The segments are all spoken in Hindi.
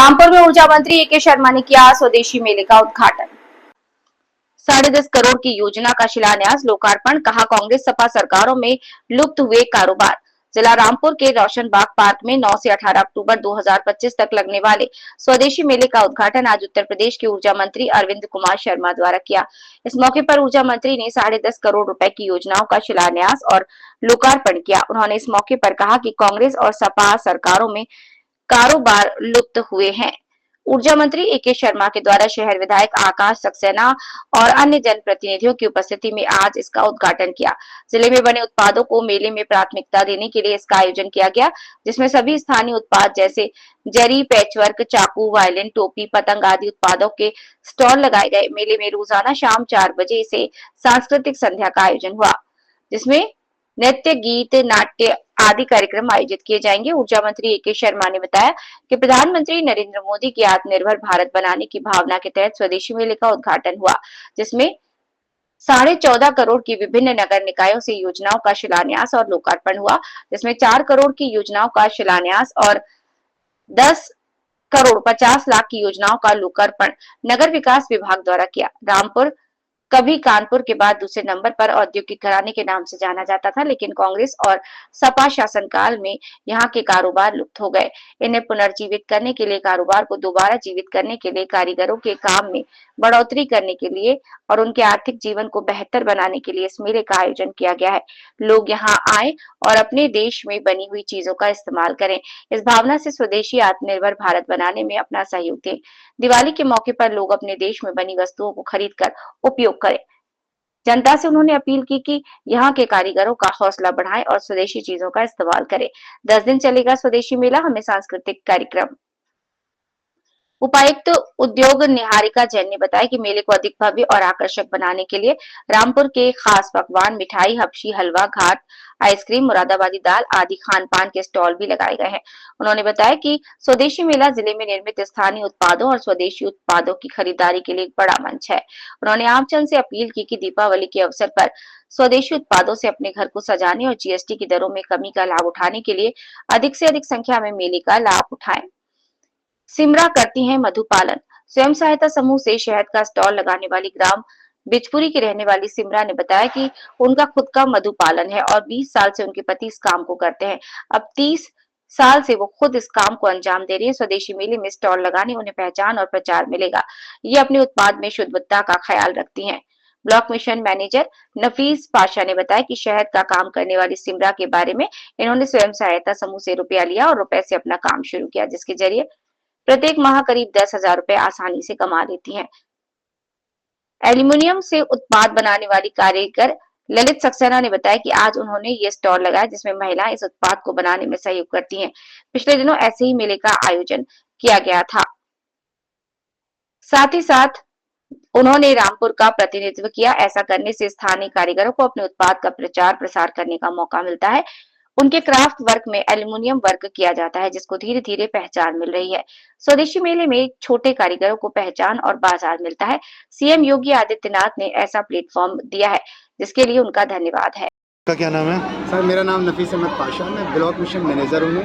रामपुर में ऊर्जा मंत्री ए के शर्मा ने किया स्वदेशी मेले का उद्घाटन। 10.5 करोड़ की योजना का शिलान्यास, लोकार्पण। कहा, कांग्रेस सपा सरकारों में लुप्त हुए कारोबार। जिला रामपुर के रोशन बाग पार्क में 9 से 18 अक्टूबर 2025 तक लगने वाले स्वदेशी मेले का उद्घाटन आज उत्तर प्रदेश के ऊर्जा मंत्री अरविंद कुमार शर्मा द्वारा किया। इस मौके पर ऊर्जा मंत्री ने 10.5 करोड़ रुपए की योजनाओं का शिलान्यास और लोकार्पण किया। उन्होंने इस मौके पर कहा कि कांग्रेस और सपा सरकारों में कारोबार लुप्त हुए हैं। ऊर्जा मंत्री ए के शर्मा के द्वारा शहर विधायक आकाश सक्सेना और अन्य जनप्रतिनिधियों की उपस्थिति में आज इसका उद्घाटन किया। जिले में बने उत्पादों को मेले में प्राथमिकता देने के लिए इसका आयोजन किया गया, जिसमें सभी स्थानीय उत्पाद जैसे जरी, पैचवर्क, चाकू, वायलिन, टोपी, पतंग आदि उत्पादों के स्टॉल लगाए गए। मेले में रोजाना शाम 4 बजे से सांस्कृतिक संध्या का आयोजन हुआ, जिसमें नृत्य, गीत, नाट्य आदि कार्यक्रम आयोजित किए जाएंगे। ऊर्जा मंत्री ए के शर्मा ने बताया कि प्रधानमंत्री नरेंद्र मोदी की आत्मनिर्भर भारत बनाने की भावना के तहत स्वदेशी मेले का उद्घाटन हुआ, जिसमें 14.5 करोड़ की विभिन्न नगर निकायों से योजनाओं का शिलान्यास और लोकार्पण हुआ, जिसमें 4 करोड़ की योजनाओं का शिलान्यास और 10 करोड़ 50 लाख की योजनाओं का लोकार्पण नगर विकास विभाग द्वारा किया। रामपुर कभी कानपुर के बाद दूसरे नंबर पर औद्योगिक घराने के नाम से जाना जाता था, लेकिन कांग्रेस और सपा शासनकाल में यहाँ के कारोबार लुप्त हो गए। इन्हें पुनर्जीवित करने के लिए, कारोबार को दोबारा जीवित करने के लिए, कारीगरों के काम में बढ़ोतरी करने के लिए और उनके आर्थिक जीवन को बेहतर बनाने के लिए इस मेले का आयोजन किया गया है। लोग यहाँ आए और अपने देश में बनी हुई चीजों का इस्तेमाल करें। इस भावना से स्वदेशी आत्मनिर्भर भारत बनाने में अपना सहयोग दें। दिवाली के मौके पर लोग अपने देश में बनी वस्तुओं को खरीद कर उपयोग करें। जनता से उन्होंने अपील की कि यहाँ के कारीगरों का हौसला बढ़ाएं और स्वदेशी चीजों का इस्तेमाल करें। 10 दिन चलेगा स्वदेशी मेला, हमें सांस्कृतिक कार्यक्रम। उपायुक्त उद्योग निहारिका जैन ने बताया कि मेले को अधिक भव्य और आकर्षक बनाने के लिए रामपुर के खास पकवान, मिठाई, हबशी हलवा, घाट आइसक्रीम, मुरादाबादी दाल आदि खान पान के स्टॉल भी लगाए गए हैं। उन्होंने बताया कि स्वदेशी मेला जिले में निर्मित स्थानीय उत्पादों और स्वदेशी उत्पादों की खरीदारी के लिए एक बड़ा मंच है। उन्होंने आमजन से अपील की कि दीपावली के अवसर पर स्वदेशी उत्पादों से अपने घर को सजाने और जीएसटी की दरों में कमी का लाभ उठाने के लिए अधिक से अधिक संख्या में मेले का लाभ उठाएं। सिमरा करती हैं मधुपालन। स्वयं सहायता समूह से शहद का स्टॉल लगाने वाली ग्राम बिजपुरी की रहने वाली सिमरा ने बताया कि उनका खुद का मधुपालन है और 20 साल से उनके पति इस काम को करते हैं। अब 30 साल से वो खुद इस काम को अंजाम दे रही है। स्वदेशी मेले में स्टॉल लगाने उन्हें पहचान और प्रचार मिलेगा। ये अपने उत्पाद में शुद्धता का ख्याल रखती हैं। ब्लॉक मिशन मैनेजर नफीस पाशा ने बताया कि शहद का काम करने वाली सिमरा के बारे में इन्होंने स्वयं सहायता समूह से रुपया लिया और रुपए से अपना काम शुरू किया, जिसके जरिए प्रत्येक माह करीब 10,000 रुपए आसानी से कमा लेती हैं। एल्यूमिनियम से उत्पाद बनाने वाली कारीगर ललित सक्सेना ने बताया कि आज उन्होंने ये स्टॉल लगाया, जिसमें महिलाएं इस उत्पाद को बनाने में सहयोग करती हैं। पिछले दिनों ऐसे ही मेले का आयोजन किया गया था। साथ ही साथ उन्होंने रामपुर का प्रतिनिधित्व किया। ऐसा करने से स्थानीय कारीगरों को अपने उत्पाद का प्रचार प्रसार करने का मौका मिलता है। उनके क्राफ्ट वर्क में एल्यूमिनियम वर्क किया जाता है, जिसको धीरे धीरे पहचान मिल रही है। स्वदेशी मेले में छोटे कारीगरों को पहचान और बाजार मिलता है। सीएम योगी आदित्यनाथ ने ऐसा प्लेटफॉर्म दिया है, जिसके लिए उनका धन्यवाद है। का क्या नाम है? सर, मेरा नाम नफीस अहमद पाशा, मैं ब्लॉक मिशन मैनेजर हूँ,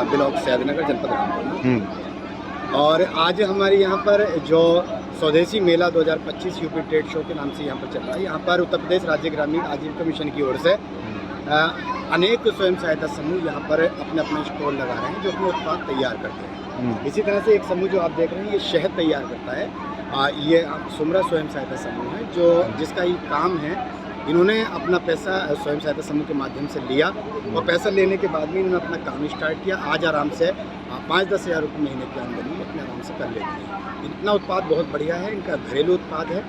ब्लॉक सैदनगर, जनपद रामपुर। और आज हमारे यहाँ पर जो स्वदेशी मेला 2025 यूपी ट्रेड शो के नाम से यहाँ पर चल रहा है, यहाँ पर उत्तर प्रदेश राज्य ग्रामीण आजीविका मिशन की ओर से अनेक स्वयं सहायता समूह यहाँ पर अपने अपने स्टॉल लगा रहे हैं, जो अपने उत्पाद तैयार करते हैं। इसी तरह से एक समूह जो आप देख रहे हैं, ये शहद तैयार करता है। ये सुमरा स्वयं सहायता समूह है, जो जिसका ये काम है। इन्होंने अपना पैसा स्वयं सहायता समूह के माध्यम से लिया और पैसा लेने के बाद में इन्होंने अपना काम स्टार्ट किया। आज आराम से 5-10 हज़ार रुपये महीने की आमदनी अपने आराम से कर लेते हैं। इतना उत्पाद बहुत बढ़िया है, इनका घरेलू उत्पाद है,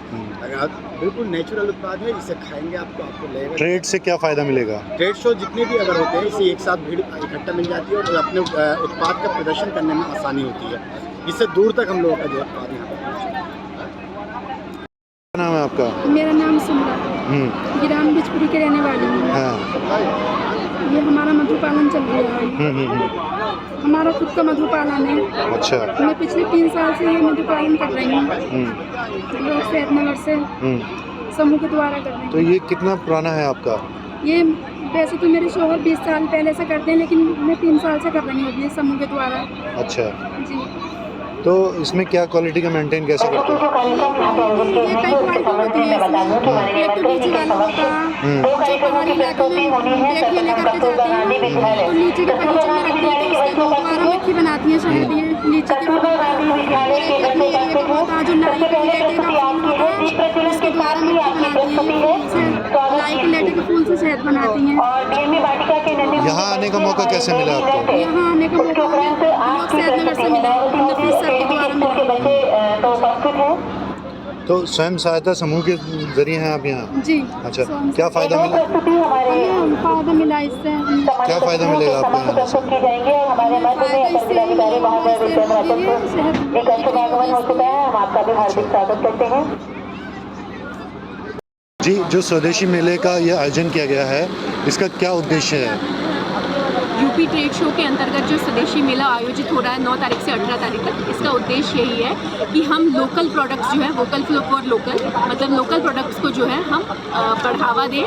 बिल्कुल नेचुरल उत्पाद है। इसे खाएंगे आपको लगेगा। ट्रेड से क्या फ़ायदा मिलेगा? ट्रेड शो जितने भी अगर होते हैं, इसे एक साथ भीड़ इकट्ठा मिल जाती है और अपने उत्पाद का प्रदर्शन करने में आसानी होती है। इससे दूर तक हम लोगों का जो उत्पाद यहाँ पर पहुँचता है। क्या नाम है आपका? मेरा नाम सिमरा, ग्राम बिजपुरी के रहने वाली हूँ। ये हमारा मधुपालन चल रहा है। हमारा खुद का मधुपालन है। अच्छा। मैं पिछले 3 साल से ये मधुपालन कर रही हूँ, लोग सैदनगर से समूह के द्वारा कर रहे हैं। तो ये कितना पुराना है आपका? ये वैसे तो मेरे शोहर 20 साल पहले से करते हैं, लेकिन मैं 3 साल से कर रही हूँ ये समूह के द्वारा। अच्छा जी। तो इसमें क्या क्वालिटी का मेंटेन कैसे करते हो? ये कई क्वालिटी होती है इसमें। एक तो नीचे वाला होता है जो पहाड़ी इलाके में देखिए लेकर के जाती है, तो नीचे के बगीचे में रखती है तो उसके दोबारा मिट्टी बनाती है शहर दिए नीचे के फूल का। एक अपने एरिया का होता है जो लाई के लेटे का फूल होता है उसके द्वारा मिट्टी बनाती है, फूल से लाई के लेटे के फूल से शहद बनाती हैं। यहाँ आने का मौका कैसे मिला आपको? यहाँ आने का मौका ब्लॉक सैदनगर से मिला, नफीस सर के द्वारा मिला। तो स्वयं सहायता समूह के जरिए हैं आप यहाँ? जी। अच्छा, क्या फ़ायदा मिला? हमें फ़ायदा मिला इससे। क्या फ़ायदा मिलेगा आपको यहाँ से? फ़ायदा इससे जी, जो स्वदेशी मेले का ये आयोजन किया गया है, इसका क्या उद्देश्य है? यूपी ट्रेड शो के अंतर्गत जो स्वदेशी मेला आयोजित हो रहा है 9 तारीख से 18 तारीख तक, इसका उद्देश्य यही है कि हम लोकल प्रोडक्ट्स जो है वोकल फॉर लोकल, मतलब लोकल प्रोडक्ट्स को जो है हम बढ़ावा दें।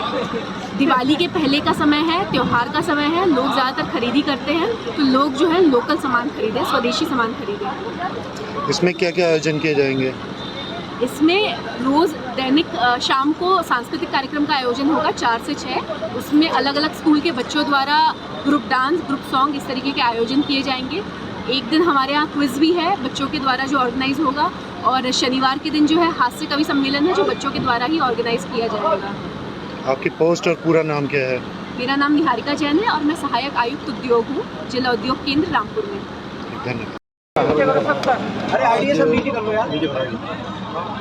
दिवाली के पहले का समय है, त्यौहार का समय है, लोग ज़्यादातर खरीदी करते हैं, तो लोग जो है लोकल सामान खरीदें, स्वदेशी सामान खरीदें। इसमें क्या क्या आयोजन किए जाएंगे? इसमें रोज़ दैनिक शाम को सांस्कृतिक कार्यक्रम का आयोजन होगा 4 से 6। उसमें अलग अलग स्कूल के बच्चों द्वारा ग्रुप डांस, ग्रुप सॉन्ग, इस तरीके के आयोजन किए जाएंगे। एक दिन हमारे यहाँ क्विज़ भी है बच्चों के द्वारा जो ऑर्गेनाइज होगा, और शनिवार के दिन जो है हास्य कवि सम्मेलन है जो बच्चों के द्वारा ही ऑर्गेनाइज किया जाएगा। आपकी पोस्ट और पूरा नाम क्या है? मेरा नाम निहारिका जैन है और मैं सहायक आयुक्त उद्योग हूँ, जिला उद्योग केंद्र रामपुर में। धन्यवाद।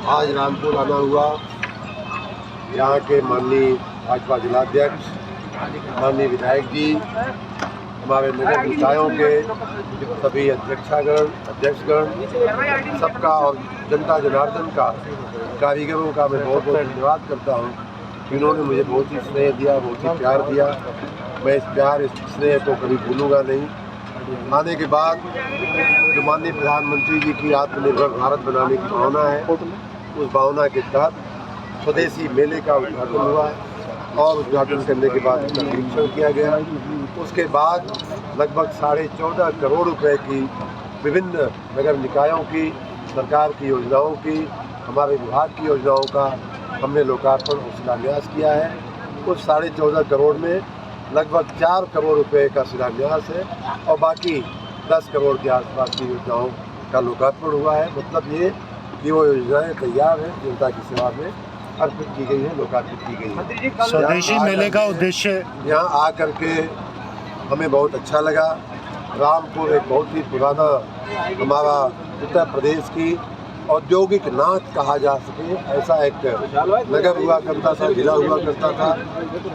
आज रामपुर आना हुआ, यहाँ के माननीय भाजपा जिलाध्यक्ष, माननीय विधायक जी, हमारे नगर निकायों के सभी अध्यक्षगण सबका और जनता जनार्दन का, कारीगरों का मैं बहुत बहुत धन्यवाद करता हूँ। इन्होंने मुझे बहुत ही स्नेह दिया, बहुत ही प्यार दिया। मैं इस प्यार, इस स्नेह को कभी भूलूंगा नहीं। आने के बाद जो माननीय प्रधानमंत्री जी की आत्मनिर्भर भारत बनाने की भावना है, उस भावना के तहत स्वदेशी मेले का उद्घाटन हुआ और उद्घाटन करने के बाद उसका निरीक्षण किया गया। उसके बाद लगभग 14.5 करोड़ रुपए की विभिन्न नगर निकायों की, सरकार की योजनाओं की, हमारे विभाग की योजनाओं का हमने लोकार्पण और शिलान्यास किया है। उस 14.5 करोड़ में लगभग 4 करोड़ रुपए का शिलान्यास है और बाकी 10 करोड़ के आसपास की योजनाओं का लोकार्पण हुआ है। मतलब ये कि वो योजनाएं तैयार हैं, जनता की सेवा में अर्पित की गई है, लोकार्पित की गई है। स्वदेशी मेले का उद्देश्य यहाँ आकर के हमें बहुत अच्छा लगा। रामपुर एक बहुत ही पुराना हमारा उत्तर प्रदेश की औद्योगिक नाथ कहा जा सके ऐसा एक नगर हुआ करता था, जिला हुआ करता था।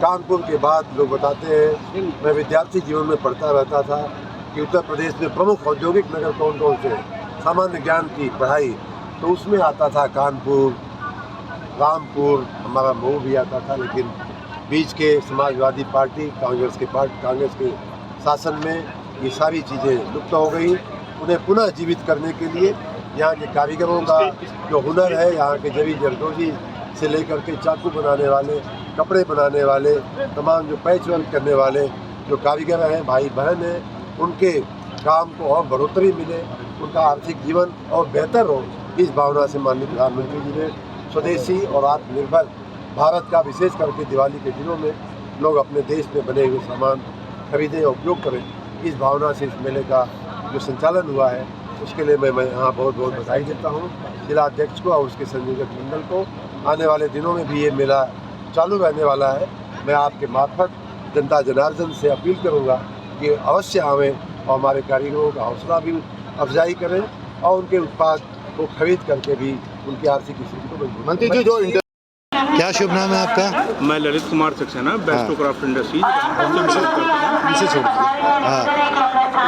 कानपुर के बाद लोग बताते हैं, मैं विद्यार्थी जीवन में पढ़ता रहता था कि उत्तर प्रदेश में प्रमुख औद्योगिक नगर कौन कौन से, सामान्य ज्ञान की पढ़ाई तो उसमें आता था कानपुर, रामपुर, हमारा मऊ भी आता था। लेकिन बीच के समाजवादी पार्टी कांग्रेस के शासन में ये सारी चीज़ें लुप्त हो गई। उन्हें पुनः जीवित करने के लिए यहाँ के कारीगरों का जो हुनर है, यहाँ के जवी जरदोजी से लेकर के चाकू बनाने वाले, कपड़े बनाने वाले, तमाम जो पैच वर्क करने वाले जो कारीगर हैं, भाई बहन हैं, उनके काम को और बढ़ोतरी मिले, उनका आर्थिक जीवन और बेहतर हो, इस भावना से माननीय प्रधानमंत्री जी ने स्वदेशी और आत्मनिर्भर भारत का, विशेष करके दिवाली के दिनों में लोग अपने देश में बने हुए सामान खरीदें और उपयोग करें, इस भावना से इस मेले का जो संचालन हुआ है उसके लिए मैं यहाँ बहुत बहुत बधाई देता हूँ जिला अध्यक्ष को और उसके संयोजक मंडल को। आने वाले दिनों में भी ये मेला चालू रहने वाला है। मैं आपके मार्फत जनता जनार्दन से अपील करूँगा कि अवश्य आवें और हमारे कारीगरों का हौसला भी अफजाई करें और उनके उत्पाद को खरीद करके भी उनकी आर्थिक स्थिति को मजबूत। मंत्री जी, जो क्या शुभ नाम है आपका? मैं Lalit Kumar Saxena, Bairstow craft industries इनसे छोड़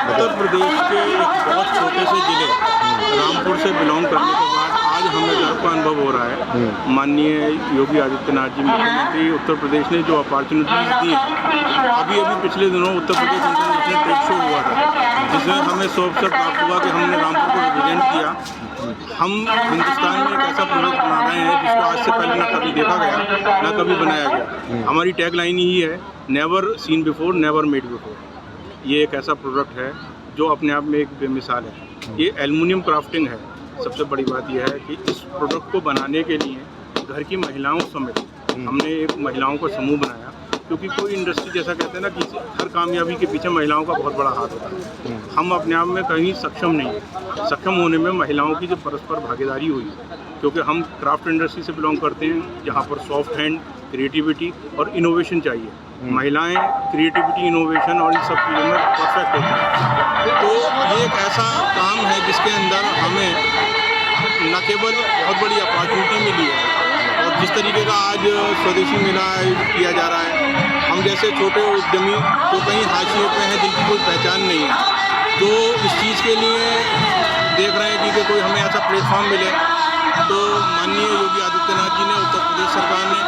उत्तर प्रदेश के एक बहुत छोटे से जिले रामपुर से बिलोंग करने के बाद आज हमें गर्व का अनुभव हो रहा है। माननीय योगी आदित्यनाथ जी मुख्यमंत्री उत्तर प्रदेश ने जो अपॉर्चुनिटीज दी, अभी पिछले दिनों Uttar Pradesh international trade show हुआ था जिसमें हमें सो अवसर प्राप्त हुआ कि हमने रामपुर को रिप्रेजेंट किया। हम हिंदुस्तान में एक ऐसा प्रोडक्ट बना रहे हैं जिसको आज से पहले ना कभी देखा गया ना कभी बनाया गया। हमारी टैग लाइन ही है, never seen before, never made before. ये एक ऐसा प्रोडक्ट है जो अपने आप में एक बेमिसाल है। ये एल्युमिनियम क्राफ्टिंग है। सबसे बड़ी बात यह है कि इस प्रोडक्ट को बनाने के लिए घर की महिलाओं समेत हमने एक महिलाओं का समूह बनाया, क्योंकि कोई इंडस्ट्री जैसा कहते हैं ना कि हर कामयाबी के पीछे महिलाओं का बहुत बड़ा हाथ होता है। हम अपने आप में कहीं सक्षम नहीं हैं। सक्षम होने में महिलाओं की जो परस्पर भागीदारी हुई, क्योंकि हम क्राफ्ट इंडस्ट्री से बिलोंग करते हैं जहाँ पर सॉफ्ट हैंड, क्रिएटिविटी और इनोवेशन चाहिए। महिलाएं क्रिएटिविटी, इनोवेशन और इन सब चीज़ों में परफेक्ट होती हैं। तो ये एक ऐसा काम है जिसके अंदर हमें न केवल बहुत बड़ी अपॉर्चुनिटी मिली है, और जिस तरीके का आज स्वदेशी मेला आयोजित किया जा रहा है, हम जैसे छोटे उद्यमी जो कहीं हाशिए पे हैं, जिनकी कोई पहचान नहीं है, तो इस चीज़ के लिए देख रहे हैं कि कोई हमें ऐसा प्लेटफॉर्म मिले। तो माननीय योगी आदित्यनाथ जी ने, उत्तर प्रदेश सरकार ने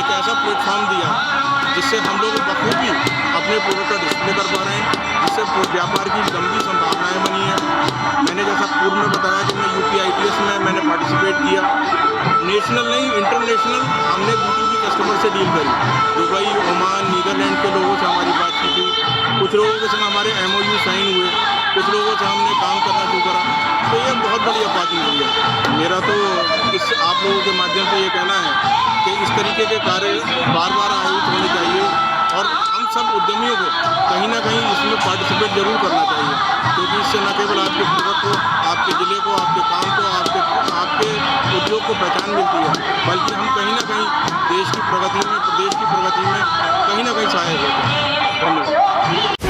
एक ऐसा प्लेटफॉर्म दिया जिससे हम लोग बखूबी अपने प्रोडक्ट का डिस्प्ले कर पा रहे हैं, जिससे व्यापार की लंबी संभावनाएं बनी हैं। मैंने जैसा पूर्व में बताया कि मैं UPITS में मैंने पार्टिसिपेट किया। नेशनल नहीं, इंटरनेशनल हमने B2B कस्टमर से डील करी। दुबई, ओमान, नीदरलैंड के लोगों से हमारी बातचीत हुई। कुछ लोगों के संग हमारे MOU साइन हुए, कुछ लोगों से हमने काम करना शुरू करा। तो ये बहुत बड़ी अपॉर्चुनिटी है। मेरा तो इस आप लोगों के माध्यम से ये कहना है कि इस तरीके के कार्य बार बार आयोजित होने चाहिए, और हम सब उद्यमियों को कहीं ना कहीं इसमें पार्टिसिपेट जरूर करना चाहिए, क्योंकि इससे न केवल आपके प्रोडक्ट को, आपके ज़िले को, आपके काम को, आपके उद्योग को पहचान मिलती है, बल्कि हम कहीं ना कहीं देश की प्रगति में, प्रदेश की प्रगति में कहीं ना कहीं सहायक होते हैं। धन्यवाद।